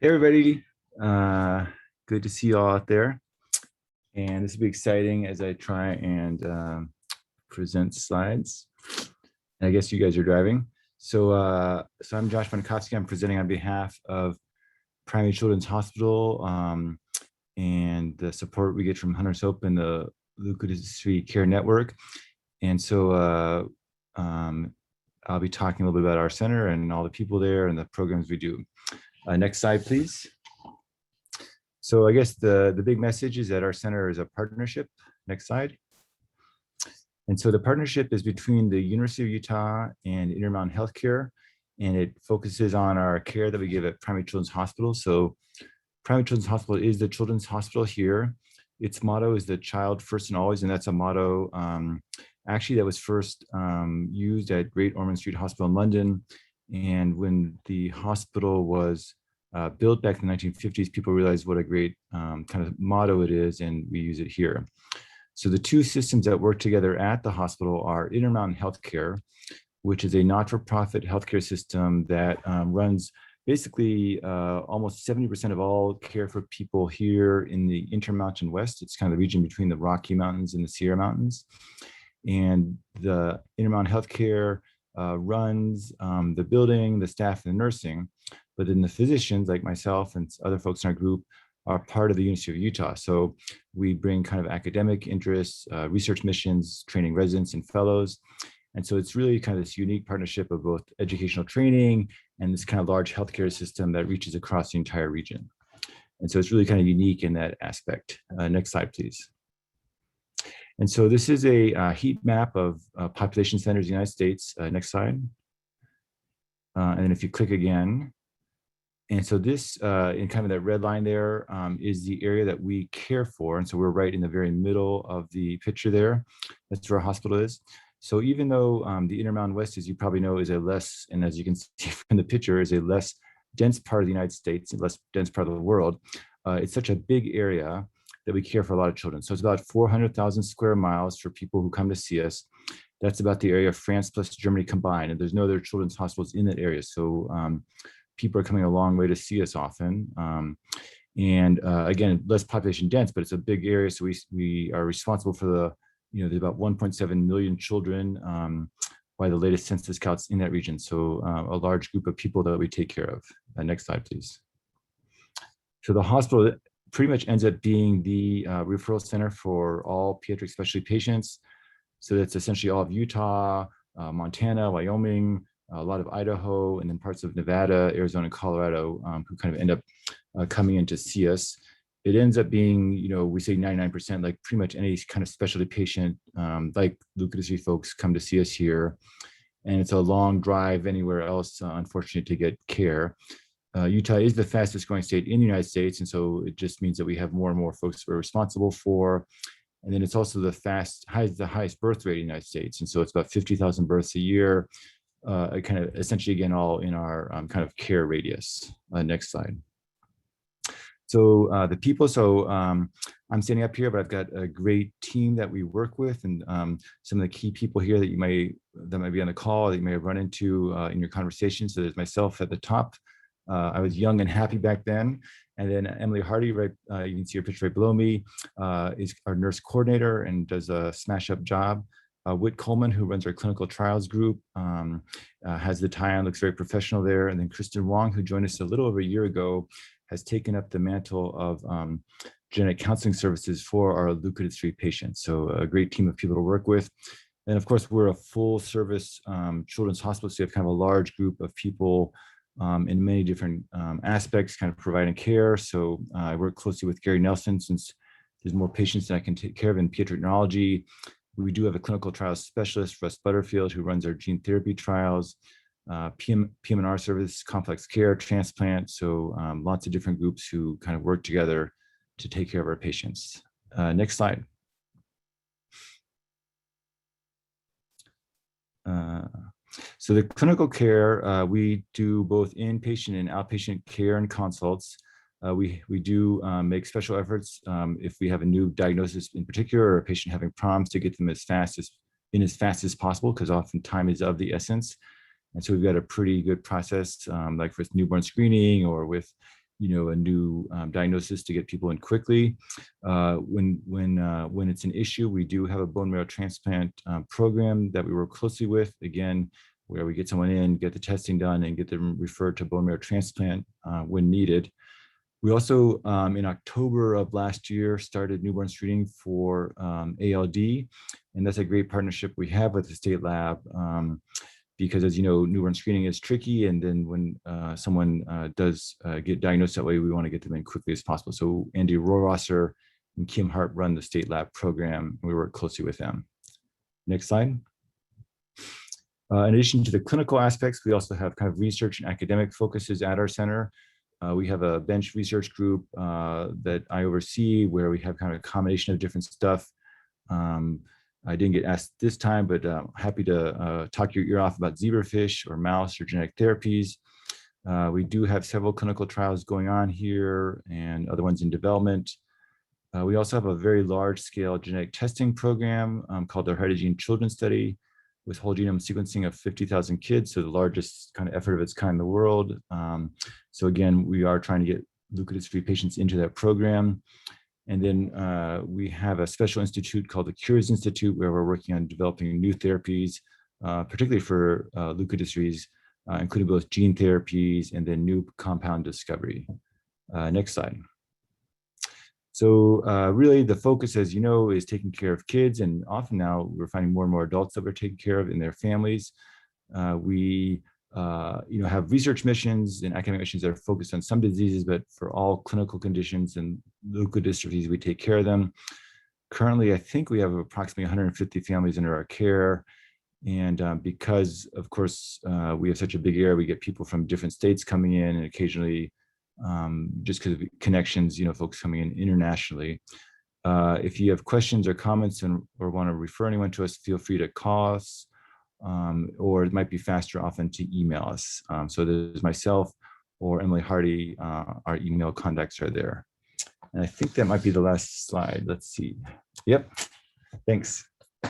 Hey everybody, good to see you all out there. And this will be exciting as I try and present slides. And I guess you guys are driving. So I'm Josh Bonkowsky. I'm presenting on behalf of Primary Children's Hospital and the support we get from Hunter's Hope and the Leukodystrophy Care Network. And so I'll be talking a little bit about our center and all the people there and the programs we do. Next slide, please. So I guess the big message is that our center is a partnership. Next slide. And so the partnership is between the University of Utah and Intermountain Healthcare, and it focuses on our care that we give at Primary Children's Hospital. So Primary Children's Hospital is the children's hospital here. Its motto is the child first and always, and that's a motto actually that was first used at Great Ormond Street Hospital in London. And when the hospital was built back in the 1950s, people realized what a great kind of motto it is, and we use it here. So the two systems that work together at the hospital are Intermountain Healthcare, which is a not-for-profit healthcare system that runs basically almost 70% of all care for people here in the Intermountain West. It's kind of the region between the Rocky Mountains and the Sierra Mountains. And the Intermountain Healthcare runs the building, the staff, and the nursing, but then the physicians like myself and other folks in our group are part of the University of Utah. So we bring kind of academic interests, research missions, training residents and fellows. And so it's really kind of this unique partnership of both educational training and this kind of large healthcare system that reaches across the entire region. And so it's really kind of unique in that aspect. Next slide, please. And so this is a heat map of population centers in the United States. Next slide. And then if you click again, and so this, in kind of that red line there, is the area that we care for. And so we're right in the very middle of the picture there. That's where our hospital is. So even though the Intermountain West, as you probably know, is a less, and as you can see from the picture, is a less dense part of the United States, a less dense part of the world, it's such a big area that we care for a lot of children. So it's about 400,000 square miles for people who come to see us. That's about the area of France plus Germany combined. And there's no other children's hospitals in that area. So people are coming a long way to see us often. Again, less population dense, but it's a big area. So we are responsible for there's about 1.7 million children by the latest census counts in that region. So a large group of people that we take care of. Next slide, please. So the hospital pretty much ends up being the referral center for all pediatric specialty patients. So that's essentially all of Utah, Montana, Wyoming, a lot of Idaho, and then parts of Nevada, Arizona, and Colorado, who kind of end up coming in to see us. It ends up being, we say 99%, like pretty much any kind of specialty patient, like leukodystrophy folks come to see us here. And it's a long drive anywhere else, unfortunately, to get care. Utah is the fastest growing state in the United States. And so it just means that we have more and more folks we're responsible for. And then it's also the highest birth rate in the United States. And so it's about 50,000 births a year, kind of essentially, again, all in our kind of care radius. Next slide. So the people, I'm standing up here, but I've got a great team that we work with, and some of the key people here that might be on the call that you may have run into in your conversation. So there's myself at the top. I was young and happy back then. And then Emily Hardy, right, you can see her picture right below me, is our nurse coordinator and does a smash up job. Whit Coleman, who runs our clinical trials group, has the tie-on, looks very professional there. And then Kristen Wong, who joined us a little over a year ago, has taken up the mantle of genetic counseling services for our leukodystrophy patients. So a great team of people to work with. And of course, we're a full service children's hospital, so we have kind of a large group of people in many different aspects, kind of providing care. So I work closely with Gary Nelson, since there's more patients than I can take care of in pediatric neurology. We do have a clinical trials specialist, Russ Butterfield, who runs our gene therapy trials, PM&R service, complex care, transplant. So lots of different groups who kind of work together to take care of our patients. Next slide. So the clinical care, we do both inpatient and outpatient care and consults. We do make special efforts if we have a new diagnosis in particular, or a patient having problems, to get them as fast as possible, because often time is of the essence. And so we've got a pretty good process, like with newborn screening or with a new diagnosis to get people in quickly. When it's an issue, we do have a bone marrow transplant program that we work closely with, again, where we get someone in, get the testing done, and get them referred to bone marrow transplant when needed. We also, in October of last year, started newborn screening for ALD, and that's a great partnership we have with the state lab. Because, as you know, newborn screening is tricky, and then when someone does get diagnosed that way, we want to get them in quickly as possible. So Andy Rohrwasser and Kim Hart run the state lab program, and we work closely with them. Next slide. In addition to the clinical aspects, we also have kind of research and academic focuses at our center. We have a bench research group that I oversee, where we have kind of a combination of different stuff. I didn't get asked this time, but happy to talk your ear off about zebrafish or mouse or genetic therapies. We do have several clinical trials going on here and other ones in development. We also have a very large scale genetic testing program called the Hereditary Children Study, with whole genome sequencing of 50,000 kids, so the largest kind of effort of its kind in the world. So again, we are trying to get leukodystrophy patients into that program. And then we have a special institute called the Cures Institute, where we're working on developing new therapies, particularly for leukodystrophies, including both gene therapies and then new compound discovery. Next slide. So really the focus, as you know, is taking care of kids, and often now we're finding more and more adults that we're taking care of in their families. We have research missions and academic missions that are focused on some diseases, but for all clinical conditions and leukodystrophies, we take care of them. Currently, I think we have approximately 150 families under our care. And because, of course, we have such a big area, we get people from different states coming in, and occasionally, just because of connections, folks coming in internationally. If you have questions or comments or want to refer anyone to us, feel free to call us, or it might be faster often to email us. So there's myself or Emily Hardy, our email contacts are there. And I think that might be the last slide. Let's see. Yep, thanks.